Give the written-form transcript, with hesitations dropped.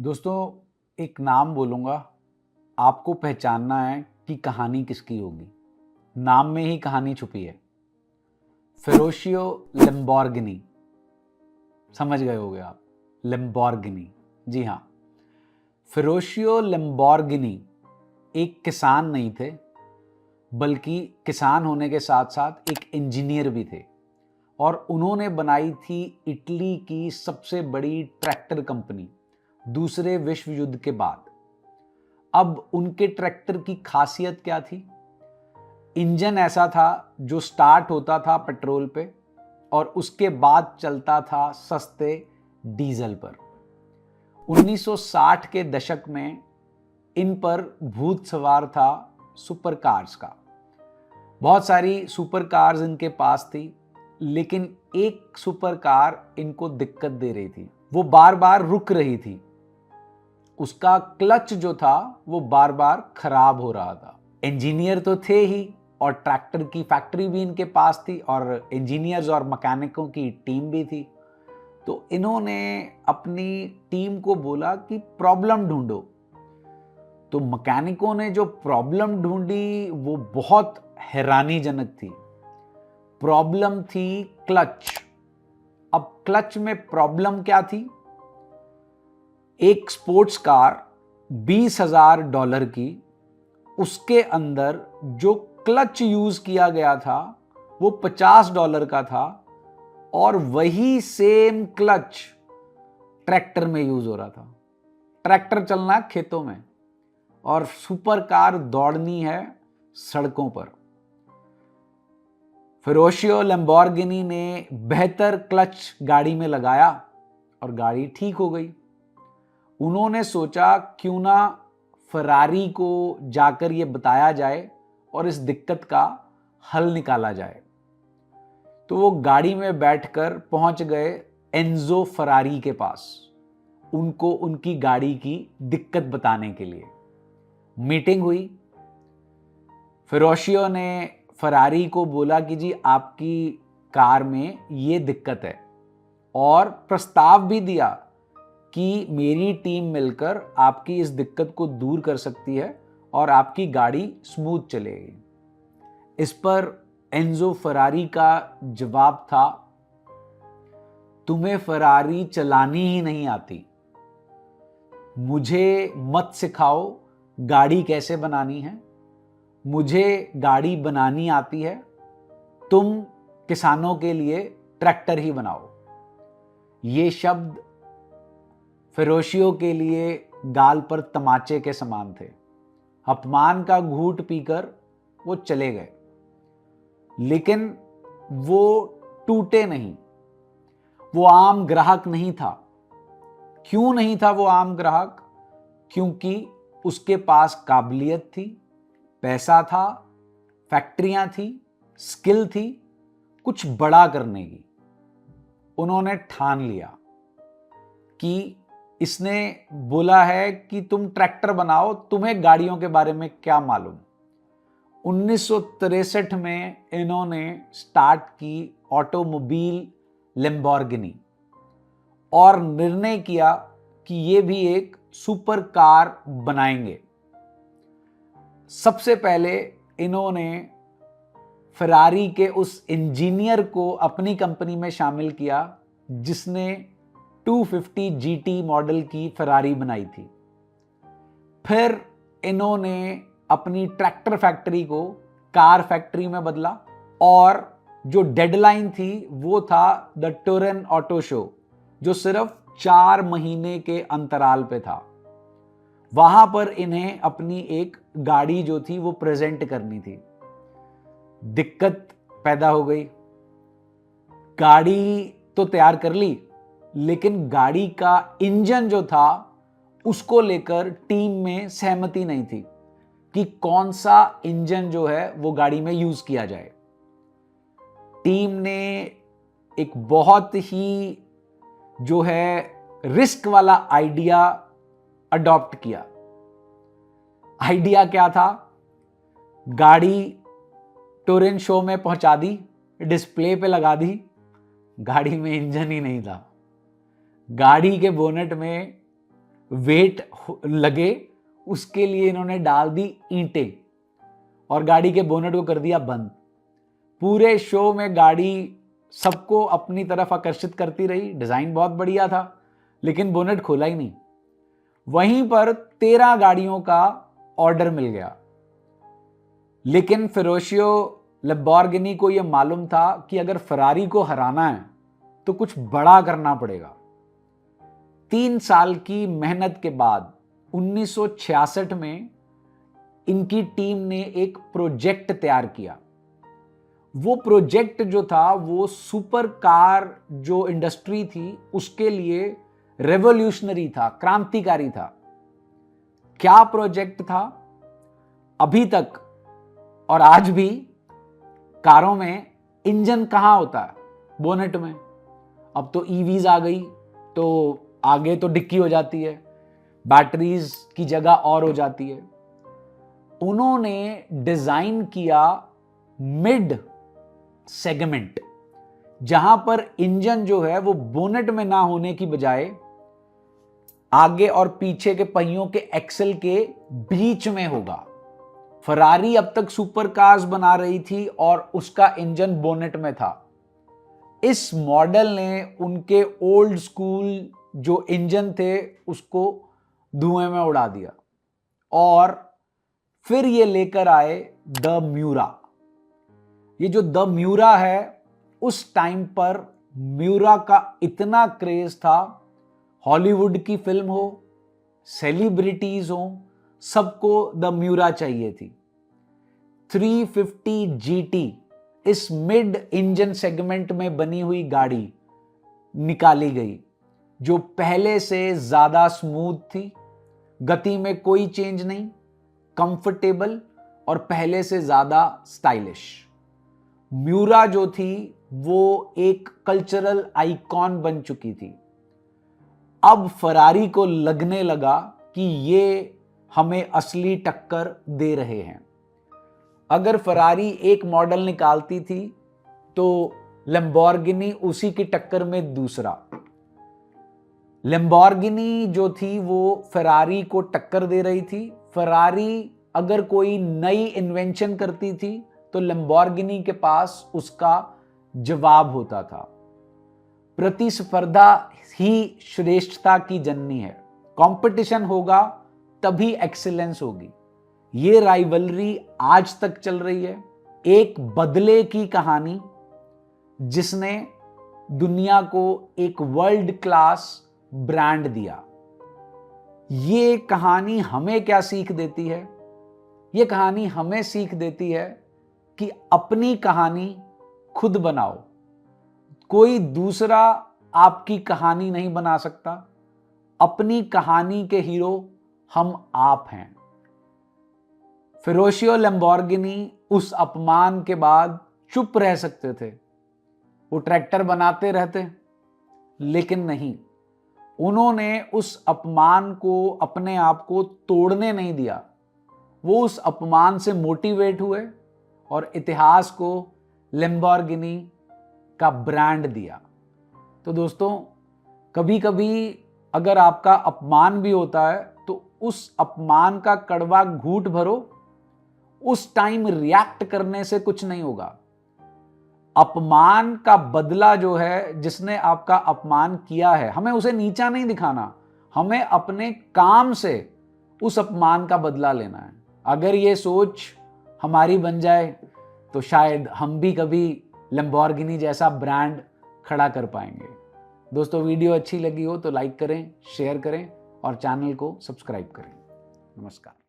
दोस्तों, एक नाम बोलूँगा, आपको पहचानना है कि कहानी किसकी होगी। नाम में ही कहानी छुपी है। फेरोशियो लैम्बोर्गिनी, समझ गए होगे आप। लैम्बोर्गिनी, जी हाँ। फेरोशियो लैम्बोर्गिनी एक किसान नहीं थे, बल्कि किसान होने के साथ साथ एक इंजीनियर भी थे। और उन्होंने बनाई थी इटली की सबसे बड़ी ट्रैक्टर कंपनी दूसरे विश्व युद्ध के बाद। अब उनके ट्रैक्टर की खासियत क्या थी? इंजन ऐसा था जो स्टार्ट होता था पेट्रोल पे और उसके बाद चलता था सस्ते डीजल पर। 1960 के दशक में इन पर भूत सवार था सुपर कार्स का। बहुत सारी सुपर कार्स इनके पास थी, लेकिन एक सुपर कार इनको दिक्कत दे रही थी। वो बार बार रुक रही थी। उसका क्लच जो था वो बार बार खराब हो रहा था। इंजीनियर तो थे ही और ट्रैक्टर की फैक्ट्री भी इनके पास थी और इंजीनियर्स और मैकेनिकों की टीम भी थी। तो इन्होंने अपनी टीम को बोला कि प्रॉब्लम ढूंढो। तो मैकेनिकों ने जो प्रॉब्लम ढूंढी वो बहुत हैरानीजनक थी। प्रॉब्लम थी क्लच। अब क्लच में प्रॉब्लम क्या थी? एक स्पोर्ट्स कार $20,000 की, उसके अंदर जो क्लच यूज किया गया था वो $50 का था और वही सेम क्लच ट्रैक्टर में यूज हो रहा था। ट्रैक्टर चलना खेतों में और सुपर कार दौड़नी है सड़कों पर। फेरोशियो लैम्बोर्गिनी ने बेहतर क्लच गाड़ी में लगाया और गाड़ी ठीक हो गई। उन्होंने सोचा क्यों ना फरारी को जाकर ये बताया जाए और इस दिक्कत का हल निकाला जाए। तो वो गाड़ी में बैठकर पहुंच गए एंजो फरारी के पास, उनको उनकी गाड़ी की दिक्कत बताने के लिए। मीटिंग हुई। फेरोशियो ने फरारी को बोला कि जी आपकी कार में ये दिक्कत है, और प्रस्ताव भी दिया कि मेरी टीम मिलकर आपकी इस दिक्कत को दूर कर सकती है और आपकी गाड़ी स्मूथ चलेगी। इस पर एंजो फरारी का जवाब था, तुम्हें फरारी चलानी ही नहीं आती। मुझे मत सिखाओ गाड़ी कैसे बनानी है। मुझे गाड़ी बनानी आती है। तुम किसानों के लिए ट्रैक्टर ही बनाओ। ये शब्द फेरोशियो के लिए गाल पर तमाचे के समान थे। अपमान का घूंट पीकर वो चले गए, लेकिन वो टूटे नहीं। वो आम ग्राहक नहीं था। क्यों नहीं था वो आम ग्राहक? क्योंकि उसके पास काबिलियत थी, पैसा था, फैक्ट्रियां थी, स्किल थी कुछ बड़ा करने की। उन्होंने ठान लिया कि इसने बोला है कि तुम ट्रैक्टर बनाओ, तुम्हें गाड़ियों के बारे में क्या मालूम। 1963 में इन्होंने स्टार्ट की ऑटोमोबाइल लैम्बोर्गिनी और निर्णय किया कि ये भी एक सुपर कार बनाएंगे। सबसे पहले इन्होंने फरारी के उस इंजीनियर को अपनी कंपनी में शामिल किया जिसने 250 GT मॉडल की फरारी बनाई थी। फिर इन्होंने अपनी ट्रैक्टर फैक्ट्री को कार फैक्ट्री में बदला और जो डेडलाइन थी वो था द टुरिन ऑटो शो, जो सिर्फ 4 महीने के अंतराल पे था। वहां पर इन्हें अपनी एक गाड़ी जो थी वो प्रेजेंट करनी थी। दिक्कत पैदा हो गई। गाड़ी तो तैयार कर ली, लेकिन गाड़ी का इंजन जो था उसको लेकर टीम में सहमति नहीं थी कि कौन सा इंजन जो है वो गाड़ी में यूज किया जाए। टीम ने एक बहुत ही जो है रिस्क वाला आइडिया अडॉप्ट किया। आइडिया क्या था? गाड़ी टूरिंग शो में पहुंचा दी, डिस्प्ले पे लगा दी, गाड़ी में इंजन ही नहीं था। गाड़ी के बोनेट में वेट लगे उसके लिए इन्होंने डाल दी ईंटें और गाड़ी के बोनट को कर दिया बंद। पूरे शो में गाड़ी सबको अपनी तरफ आकर्षित करती रही, डिजाइन बहुत बढ़िया था, लेकिन बोनट खोला ही नहीं। वहीं पर 13 गाड़ियों का ऑर्डर मिल गया, लेकिन फेरुशियो लैम्बोर्गिनी को यह मालूम था कि अगर फरारी को हराना है तो कुछ बड़ा करना पड़ेगा। 3 साल की मेहनत के बाद 1966 में इनकी टीम ने एक प्रोजेक्ट तैयार किया। वो प्रोजेक्ट जो था वो सुपर कार जो इंडस्ट्री थी उसके लिए रेवोल्यूशनरी था, क्रांतिकारी था। क्या प्रोजेक्ट था? अभी तक और आज भी कारों में इंजन कहां होता है? बोनेट में। अब तो ईवीज आ गई तो आगे तो डिक्की हो जाती है, बैटरीज की जगह और हो जाती है। उन्होंने डिजाइन किया मिड सेगमेंट, जहां पर इंजन जो है वो बोनेट में ना होने की बजाय आगे और पीछे के पहियों के एक्सल के बीच में होगा। फरारी अब तक सुपर कार्स बना रही थी और उसका इंजन बोनेट में था। इस मॉडल ने उनके ओल्ड स्कूल जो इंजन थे उसको धुएं में उड़ा दिया और फिर ये लेकर आए द म्यूरा। ये जो द म्यूरा है, उस टाइम पर म्यूरा का इतना क्रेज था, हॉलीवुड की फिल्म हो, सेलिब्रिटीज हो, सबको द म्यूरा चाहिए थी। 350 GT इस मिड इंजन सेगमेंट में बनी हुई गाड़ी निकाली गई, जो पहले से ज्यादा स्मूथ थी, गति में कोई चेंज नहीं, कंफर्टेबल और पहले से ज्यादा स्टाइलिश। म्यूरा जो थी वो एक कल्चरल आइकॉन बन चुकी थी। अब फरारी को लगने लगा कि ये हमें असली टक्कर दे रहे हैं। अगर फरारी एक मॉडल निकालती थी तो लैम्बोर्गिनी उसी की टक्कर में दूसरा। लैम्बोर्गिनी जो थी वो फरारी को टक्कर दे रही थी। फरारी अगर कोई नई इन्वेंशन करती थी तो लैम्बोर्गिनी के पास उसका जवाब होता था। प्रतिस्पर्धा ही श्रेष्ठता की जननी है। कंपटीशन होगा तभी एक्सीलेंस होगी। ये राइवलरी आज तक चल रही है। एक बदले की कहानी जिसने दुनिया को एक वर्ल्ड क्लास ब्रांड दिया। ये कहानी हमें क्या सीख देती है? ये कहानी हमें सीख देती है कि अपनी कहानी खुद बनाओ। कोई दूसरा आपकी कहानी नहीं बना सकता। अपनी कहानी के हीरो हम आप हैं। फेरुशियो लैम्बोर्गिनी उस अपमान के बाद चुप रह सकते थे, वो ट्रैक्टर बनाते रहते, लेकिन नहीं, उन्होंने उस अपमान को, अपने आप को तोड़ने नहीं दिया। वो उस अपमान से मोटिवेट हुए और इतिहास को लैम्बोर्गिनी का ब्रांड दिया। तो दोस्तों, कभी कभी अगर आपका अपमान भी होता है तो उस अपमान का कड़वा घूंट भरो। उस टाइम रिएक्ट करने से कुछ नहीं होगा। अपमान का बदला जो है, जिसने आपका अपमान किया है, हमें उसे नीचा नहीं दिखाना, हमें अपने काम से उस अपमान का बदला लेना है। अगर ये सोच हमारी बन जाए तो शायद हम भी कभी लैम्बोर्गिनी जैसा ब्रांड खड़ा कर पाएंगे। दोस्तों, वीडियो अच्छी लगी हो तो लाइक करें, शेयर करें और चैनल को सब्सक्राइब करें। नमस्कार।